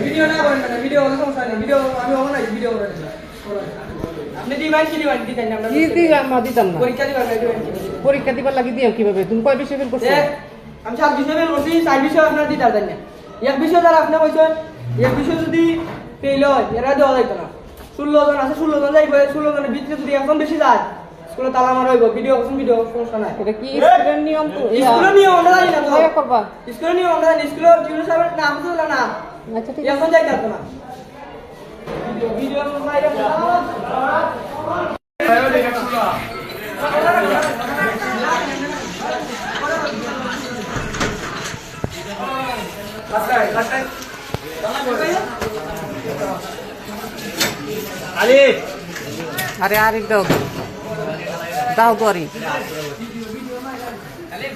Video না করেন না, ভিডিও কোনো সমস্যা নেই, ভিডিও আমি অনলাইন ভিডিও করে দেব। আপনি দিবেন কি দিবেন দিতেন আমরা কি আমরা দিতাম না। পরীক্ষা দিবেন না দিবেন কি? পরীক্ষা দিবার লাগি দিও কিভাবে? তুমি কয় বিষয় ফেল করছো? আমি 7 বিষয় ফেল করছি, 4 বিষয় আপনারা দিতে পারতেন না। এক বিষয় যারা আপনি কইছেন, এক বিষয় যদি ফেল হয় এরা দেওয়া যাইতো না। 16 জন আছে, 16 জন যাইবে, 16 জনের ভিতরে যদি একজন বেশি যায় স্কুলে তালা মারা হইব। ভিডিও করছেন, ভিডিও সমস্যা নাই। এটা কি স্কুলের নিয়ম? তো স্কুলের নিয়ম আমরা জানি না তো। কিভাবে করবা? স্কুলের নিয়ম আমরা জানি, স্কুলের টিউটর সাহেবের নাম তো না। আচ্ছা ঠিক আছে। এখন যাইতে পারতো না। ভিডিও মাইরা আলি আরে আরে দাও তো। দাও তো আরে। আলি